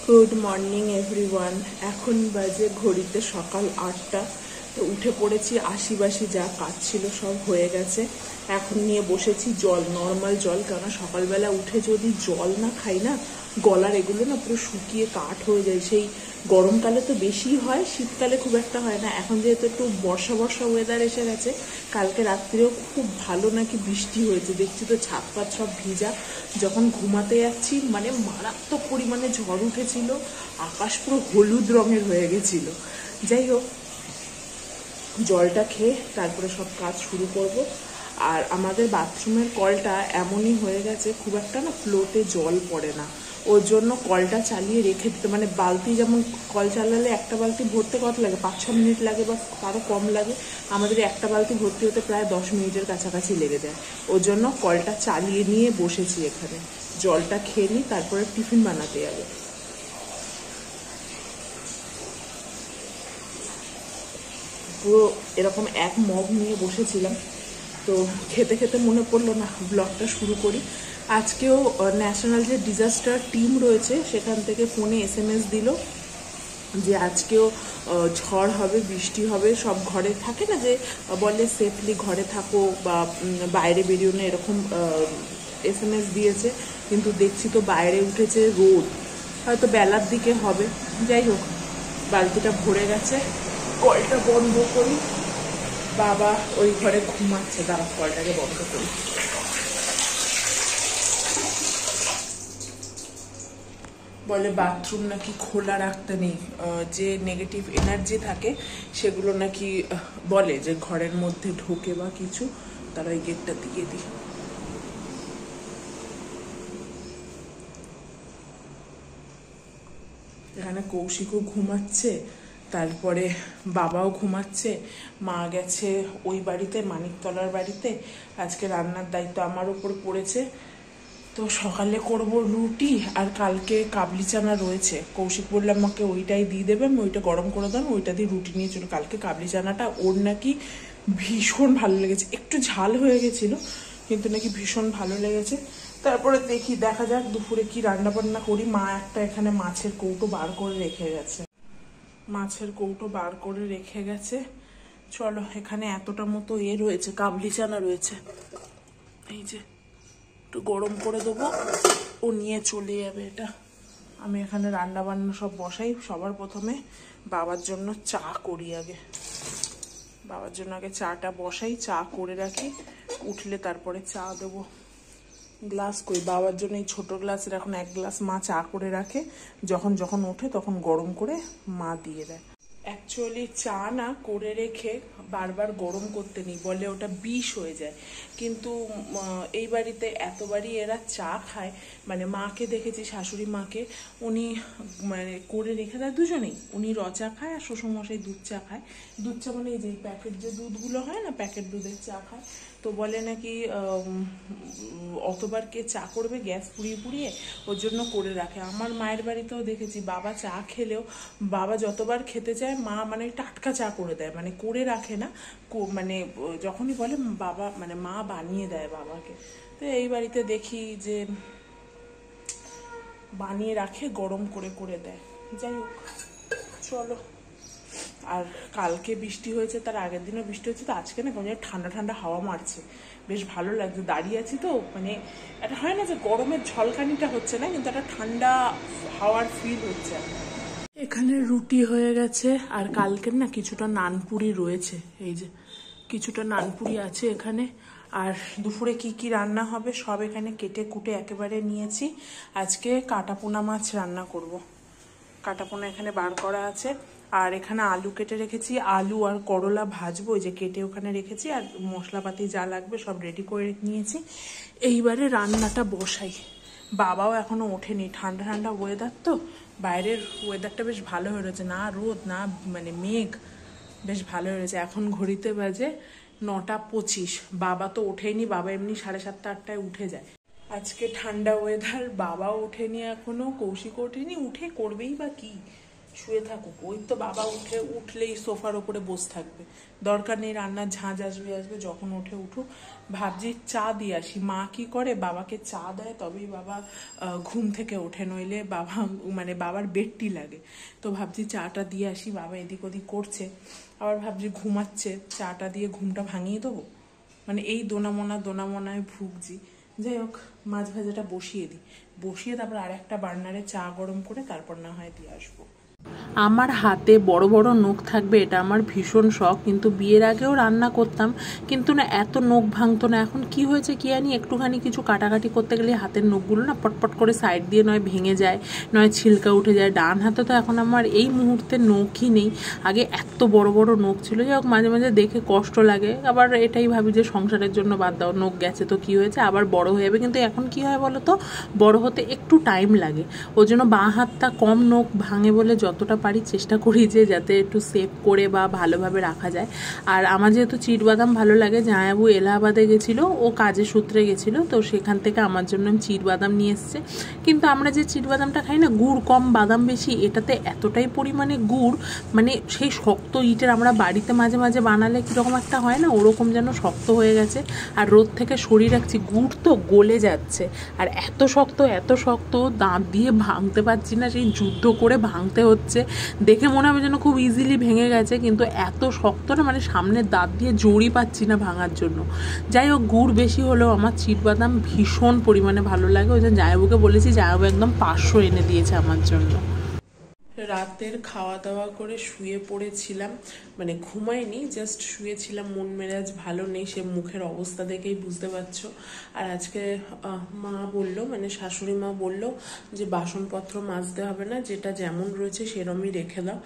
Good morning everyone. এখন বাজে ঘড়িতে সকাল 8টা। তো উঠে পড়েছি, আশিবাসি যা কাজ ছিল সব হয়ে গেছে। এখন নিয়ে বসেছি জল, নর্মাল জল, কেননা সকালবেলা উঠে যদি জল না খাই না, গলার এগুলো না পুরো শুকিয়ে কাঠ হয়ে যায়। সেই গরমকালে তো বেশি হয়, শীতকালে খুব একটা হয় না। এখন যেহেতু একটু বর্ষা বর্ষা ওয়েদার এসে গেছে, কালকে রাত্রিও খুব ভালো নাকি বৃষ্টি হয়েছে, দেখছি তো ছাদ পাত সব ভিজা। যখন ঘুমাতে যাচ্ছি মানে মারাত্মক পরিমাণে ঝড় উঠেছিল, আকাশ পুরো হলুদ রঙের হয়ে গেছিল। যাই হোক, জলটা খেয়ে তারপরে সব কাজ শুরু করব। আর আমাদের বাথরুমের কলটা এমনই হয়ে গেছে, খুব একটা না ফ্লোতে জল পড়ে না, ওর জন্য কলটা চালিয়ে রেখে দিতে, মানে বালতি যেমন কল চালালে একটা বালতি ভরতে কত লাগে, 5-6 মিনিট লাগে বা তারও কম লাগে। আমাদের একটা বালতি ভর্তি হতে প্রায় 10 মিনিটের কাছাকাছি লেগে যায়। ওর জন্য কলটা চালিয়ে নিয়ে বসেছি এখানে, জলটা খেয়ে নিই, তারপরে টিফিন বানাতে যাবে। পুরো এরকম এক মগ নিয়ে বসেছিলাম, তো খেতে খেতে মনে পড়লো না ব্লগটা শুরু করি। আজকেও ন্যাশনাল যে ডিজাস্টার টিম রয়েছে সেখান থেকে ফোনে SMS দিল যে আজকেও ঝড় হবে, বৃষ্টি হবে, সব ঘরে থাকে না যে বলে সেফলি ঘরে থাকো বা বাইরে বেরিও না, এরকম SMS দিয়েছে। কিন্তু দেখছি তো বাইরে উঠেছে রোদ, হয়তো বেলার দিকে হবে। যাই হোক, বালতিটা ভরে গেছে, কলটা বন্ধ করি। বাবা ওই ঘরে ঘুমাচ্ছে, দাঁড়া কলটাকে বন্ধ করি। বলে বাথরুম নাকি খোলা রাখতে নেই, যে নেগেটিভ এনার্জি থাকে সেগুলো নাকি বলে যে ঘরের মধ্যে ঢোকে বা কিছু, তারা ওই গেটটা দিয়ে দিই। এখানে কৌশিকও ঘুমাচ্ছে, তারপরে বাবাও ঘুমাচ্ছে, মা গেছে ওই বাড়িতে, মানিকতলার বাড়িতে। আজকে রান্নার দায়িত্ব আমার উপর পড়েছে। তো সকালে করব রুটি, আর কালকে কাবলি চানা রয়েছে। কৌশিক বললাম আমাকে ওইটাই দিয়ে দেবে, আমি ওইটা গরম করে দেবো, ওইটা দিয়ে রুটি নিয়ে চলো। কালকে কাবলি চানাটা ওর নাকি ভীষণ ভালো লেগেছে, একটু ঝাল হয়ে গেছিল কিন্তু নাকি ভীষণ ভালো লেগেছে। তারপরে দেখা যাক দুপুরে কি রান্না বান্না করি। মা একটা এখানে মাছের কৌটো বার করে রেখে গেছে, চলো এখানে এতটা মতো রয়েছে, কাবলি চানা রয়েছে, এই যে একটু গরম করে দেবো, ও নিয়ে চলে যাবে এটা। আমি এখানে রান্না বান্না সব বসাই। সবার প্রথমে বাবার জন্য চা করি, বাবার জন্য আগে চাটা বসাই, চা করে রাখি, উঠলে তারপরে চা দেবো। গ্লাস কই, বাবার জন্য এই ছোট গ্লাসের এখন 1 গ্লাস মা চা করে রাখে, যখন যখন ওঠে তখন গরম করে মা দিয়ে দেয়। অ্যাকচুয়ালি চা না করে রেখে বারবার গরম করতে নেই, বলে ওটা বিষ হয়ে যায়। কিন্তু এই বাড়িতে এতবারই এরা চা খায়, মানে মাকে দেখেছি, শাশুড়ি মাকে, উনি মানে করে রেখে দেয় দুজনেই। উনি র চা খায় আর শ্বশুরমশাই দুধ চা খায়। দুধ চা মানে এই যে প্যাকেট যে দুধগুলো হয় না, প্যাকেট দুধের চা খায়। তো বলে নাকি অতবার কে চা করবে গ্যাস পুড়িয়ে পুড়িয়ে, ওর জন্য করে রাখে। আমার মায়ের বাড়িতেও দেখেছি বাবা চা খেলেও বাবা যতবার খেতে চায় মা মানে টাটকা চা করে দেয়, মানে করে রাখে না, মানে যখনই বলে বাবা মানে মা বানিয়ে দেয় বাবাকে। তো এই বাড়িতে দেখি যে বানিয়ে রাখে, গরম করে করে দেয়। যাই হোক, চলো। আর কালকে বৃষ্টি হয়েছে, তার আগের দিনও বৃষ্টি হয়েছে, তো আজকে না কেমন ঠান্ডা ঠান্ডা হাওয়া মারছে, বেশ ভালো লাগছে। দাঁড়িয়ে আছি তো, মানে এটা হয় না যে গরমের ঝলকানিটা হচ্ছে না, কিন্তু একটা ঠান্ডা হাওয়ার ফিল হচ্ছে। এখানে রুটি হয়ে গেছে, আর কালকের না কিছুটা নানপুরি রয়েছে, এই যে কিছুটা নানপুরি আছে এখানে। আর দুপুরে কি কি রান্না হবে সব এখানে কেটে কুটে একেবারে নিয়েছি। আজকে কাটাপোনা মাছ রান্না করব, কাটাপোনা এখানে বার করা আছে। আর এখানে আলু কেটে রেখেছি, আলু আর করলা ভাজবো, ওই যে কেটে ওখানে রেখেছি। আর মশলাপাতি যা লাগবে সব রেডি করে নিয়েছি। এইবারে রান্নাটা বসাই। বাবাও এখনো ওঠেনি, ঠান্ডা ঠান্ডা ওয়েদার তো, বাইরের ওয়েদারটা বেশ ভালো হয়ে রয়েছে, না রোদ না মানে মেঘ, বেশ ভালো হয়ে রয়েছে। এখন ঘড়িতে বাজে 9:25। বাবা তো ওঠেনি, বাবা এমনি 7:30-8টায় উঠে যায়। আজকে ঠান্ডা ওয়েদার, বাবাও ওঠেনি এখনো, কৌশিক ওঠেনি, উঠে করবেই বা কি, শুয়ে থাকুক, ওই তো বাবা উঠলেই সোফার ওপরে বসে থাকবে, দরকার নেই রান্নার ঝাঁঝ আসবে যখন উঠুক। ভাবছি চা দিয়ে আসি, মা কি করে বাবাকে চা দেয় তবেই বাবা ঘুম থেকে ওঠে, নইলে বাবা মানে বাবার বেডটি লাগে। তো ভাবছি চাটা দিয়ে আসি, বাবা এদিক ওদিক করছে, আবার ভাবছি ঘুমাচ্ছে, চাটা দিয়ে ঘুমটা ভাঙিয়ে দেবো, মানে এই দোনামোনায় ভুগছি। যাই হোক, মাছ ভাজাটা বসিয়ে তারপর আর একটা বার্নারে চা গরম করে তারপর না হয় দিয়ে আসবো। আমার হাতে বড় বড় নখ থাকবে এটা আমার ভীষণ শখ, কিন্তু বিয়ের আগেও রান্না করতাম, কিন্তু না এত নখ ভাঙতো না। এখন কি হয়েছে কি জানি, একটুখানি কিছু কাটাকাটি করতে গেলে হাতের নখগুলো না পটপট করে সাইড দিয়ে নয় ভেঙে যায়, নয় ছিলকা উঠে যায়। ডান হাতে তো এখন আমার এই মুহূর্তে নখই নেই, আগে এত বড় বড় নখ ছিল। যাই হোক, মাঝে মাঝে দেখে কষ্ট লাগে, আবার এটাই ভাবি যে সংসারের জন্য বাদ দাও, নখ গেছে তো কি হয়েছে, আবার বড় হয়ে যাবে। কিন্তু এখন কি হয় বলো তো, বড় হতে একটু টাইম লাগে, ওই জন্য বাঁ হাতটা কম নখ ভাঙে বলে যতটা পারি চেষ্টা করি যে যাতে একটু সেভ করে বা ভালোভাবে রাখা যায়। আর আমার যেহেতু চিড়বাদাম ভালো লাগে, জামাইবাবু এলাহাবাদে গেছিলো, ও কাজের সূত্রে গেছিলো, তো সেখান থেকে আমার জন্য চিড়বাদাম নিয়ে এসছে। কিন্তু আমরা যে চিড়বাদামটা খাই না, গুড় কম বাদাম বেশি, এটাতে এতটাই পরিমাণে গুড়, মানে সেই শক্ত ইটের আমরা বাড়িতে মাঝে মাঝে বানালে কীরকম একটা হয় না, ওরকম যেন শক্ত হয়ে গেছে। আর রোদ থেকে সরিয়ে রাখছি, গুড় তো গলে যাচ্ছে, আর এত শক্ত দাঁত দিয়ে ভাঙতে পারছি না, সেই যুদ্ধ করে ভাঙতে হচ্ছে। দেখে মনে হবে যেন খুব ইজিলি ভেঙে গেছে, কিন্তু এত শক্ত না, মানে সামনের দাঁত দিয়ে জড়ি পাচ্ছি না ভাঙার জন্য। যাই হোক, গুড় বেশি হলেও আমার চিড়বাদাম ভীষণ পরিমাণে ভালো লাগে, ওই জন্য জামাইবাবুকে বলেছি, জামাইবাবু একদম 500 এনে দিয়েছে আমার জন্য। রাতের খাওয়া দাওয়া করে শুয়ে পড়েছিলাম, মানে ঘুমাইনি, জাস্ট শুয়েছিলাম। মন মেজাজ ভালো নেই, সে মুখের অবস্থা দেখেই বুঝতে পারছো। আর আজকে মা বললো, মানে শাশুড়ি মা বললো যে বাসনপত্র মাজতে হবে না, যেটা যেমন রয়েছে সেরমই রেখে দাও,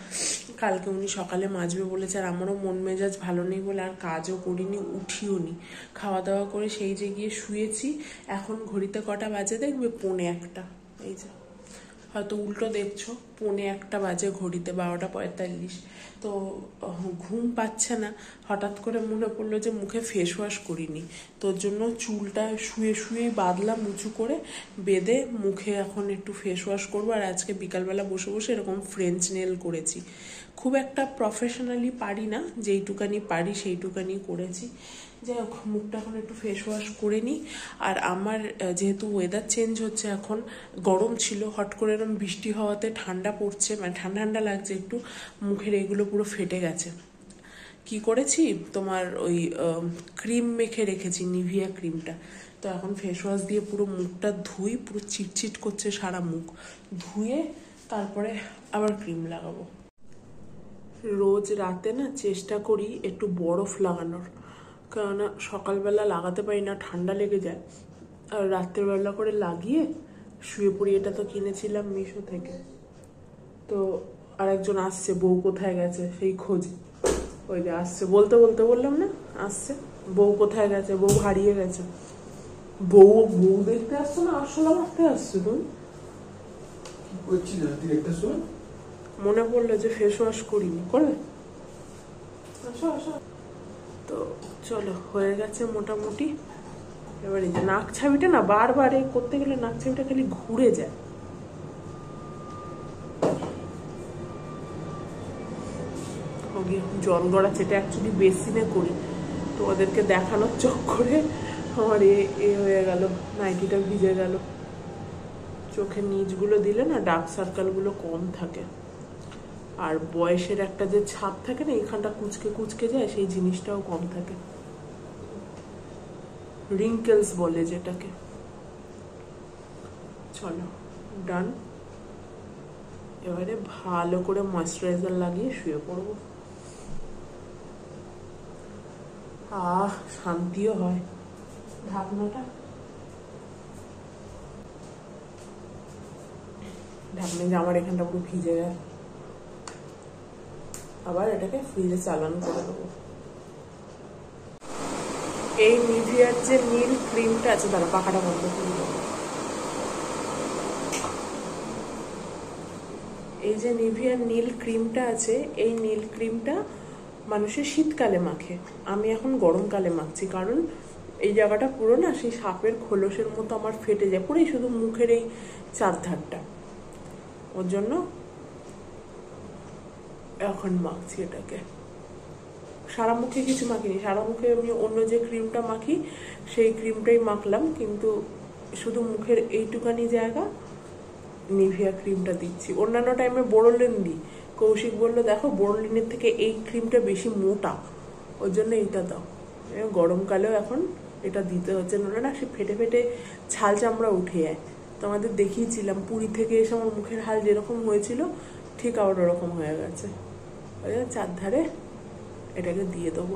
কালকে উনি সকালে মাজবে বলেছে। আর আমারও মন মেজাজ ভালো নেই বলে আর কাজও করিনি, উঠিও নি, খাওয়া দাওয়া করে সেই যে গিয়ে শুয়েছি। এখন ঘড়িতে কটা বাজে দেখবে, 1:45, এই যে হয়তো উল্টো দেখছো, 1:45 বাজে ঘড়িতে, 12:45। তো ঘুম পাচ্ছে না, হঠাৎ করে মনে পড়লো যে মুখে ফেস ওয়াশ করিনি, তোর জন্য চুলটা শুয়েই বাঁধলাম উঁচু করে, বেঁধে মুখে এখন একটু ফেস ওয়াশ করবো। আর আজকে বিকালবেলা বসে বসে এরকম ফ্রেঞ্চ নেল করেছি, খুব একটা প্রফেশনালি পারি না, যেইটুকানি পারি সেইটুকানি করেছি। যাই হোক, মুখটা এখন একটু ফেস ওয়াশ করে নিই। আর আমার যেহেতু ওয়েদার চেঞ্জ হচ্ছে, এখন গরম ছিল, হট করে এরকম বৃষ্টি হওয়াতে ঠান্ডা পড়ছে, মানে ঠান্ডা লাগছে একটু, মুখের এগুলো পুরো ফেটে গেছে। কি করেছি, তোমার ওই ক্রিম মেখে রেখেছি, নিভিয়া ক্রিমটা, তো এখন ফেস ওয়াশ দিয়ে পুরো মুখটা ধুই, পুরো চিটচিট করছে সারা মুখ, ধুয়ে তারপরে আবার ক্রিম লাগাবো। রোজ রাতে না চেষ্টা করি একটু বরফ লাগানোর, কেননা সকালবেলা লাগাতে পারি না, ঠান্ডা লেগে যায়, আর রাত্রেবেলা করে লাগিয়ে শুয়ে পড়ি। এটা তো কিনেছিলাম মিশো থেকে। তো আরেকজন আসছে, বউ কোথায় গেছে সেই খোঁজ, ওই যে আসছে, বলতে বললাম না আসছে, বউ কোথায় গেছে, বউ হারিয়ে গেছে। বউ দেখতে আসছো না, আসলে মারতে আসছো তুমি? কি করছিল ডিরেক্টর শুন, মনে পড়লো যে ফেস ওয়াশ করিনি, করবে? আসো। তো চলো, হয়ে গেছে মোটামুটি। এবারে যে নাক ছাবিটা না, বারবার করতে গেলে নাক ছাবিটা খালি ঘুরে যায়। জল গড়াচ্ছে, এটা অ্যাকচুয়ালি বেসিনে করি, তো ওদেরকে দেখানোর চক্করে আমার এ হয়ে গেল, নাইটিটা ভিজে গেল। চোখের নিচগুলো দিলে না ডার্ক সার্কেলগুলো কম থাকে, আর বয়সের একটা যে ছাপ থাকে না, এখানটা কুচকে যায়, সেই জিনিসটাও কম থাকে, রিঙ্কেলস বলে যেটাকে। চলো, ডান। এবারে ভালো করে ময়েশ্চারাইজার লাগিয়ে শুয়ে পড়বো। শান্তিও হয়। ঢাকনা যে আমার এখানটা পুরো ভিজে গেল, আবার এটাকে ফ্রিজে চালানো করে দেবো। এই নিভিয়ার যে নীল ক্রিমটা আছে, তারা পাখাটা বন্ধ করে দেবো। এই যে নিভিয়ার নীল ক্রিমটা আছে, এই নীল ক্রিমটা মানুষের শীতকালে মাখে, আমি এখন গরমকালে মাখছি, কারণ এই জায়গাটা পুরো না সেই সাপের খোলসের মতো আমার ফেটে যায়, পুরোই শুধু মুখের এই চারধারটা, ওর জন্য এখন মাখছি এটাকে। সারা মুখে কিছু মাখিনি, সারা মুখে আমি অন্য যে ক্রিমটা মাখি সেই ক্রিমটাই মাখলাম, কিন্তু শুধু মুখের এইটুকানি জায়গা নিভিয়া ক্রিমটা দিচ্ছি। অন্যান্য টাইমে বোরোলিন দিই, কৌশিক বললো দেখো বোরোলিনের থেকে এই ক্রিমটা বেশি মোটা, ওর জন্য এইটা দাও। গরমকালেও এখন এটা দিতে হচ্ছে, না সে ফেটে ফেটে ছাল চামড়া উঠে যায়। তোমাদের দেখিয়েছিলাম পুরী থেকে এসে আমার মুখের হাল যেরকম হয়েছিল ঠিক আবার ওরকম হয়ে গেছে। ওই চারধারে এটাকে দিয়ে দেবো।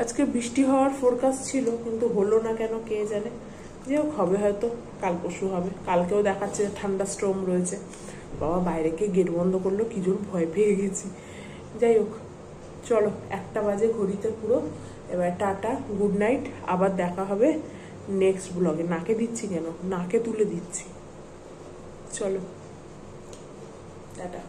আজকে বৃষ্টি হওয়ার ফোরকাস্ট ছিল, কিন্তু হলো না কেন কে জানে। যে হোক, হবে হয়তো, কাল পরশু হবে। কালকেও দেখাচ্ছে ঠান্ডা স্ট্রম রয়েছে। বাবা বাইরে গিয়ে গেট বন্ধ করলো, কি জোর ভয় পেয়ে গেছি। যাই হোক, চলো 1টা বাজে ঘড়িতে পুরো। এবার টাটা, গুড নাইট। আবার দেখা হবে নেক্সট ব্লগে। নাকে দিচ্ছি কেন, নাকে তুলে দিচ্ছি। চলো টাটা।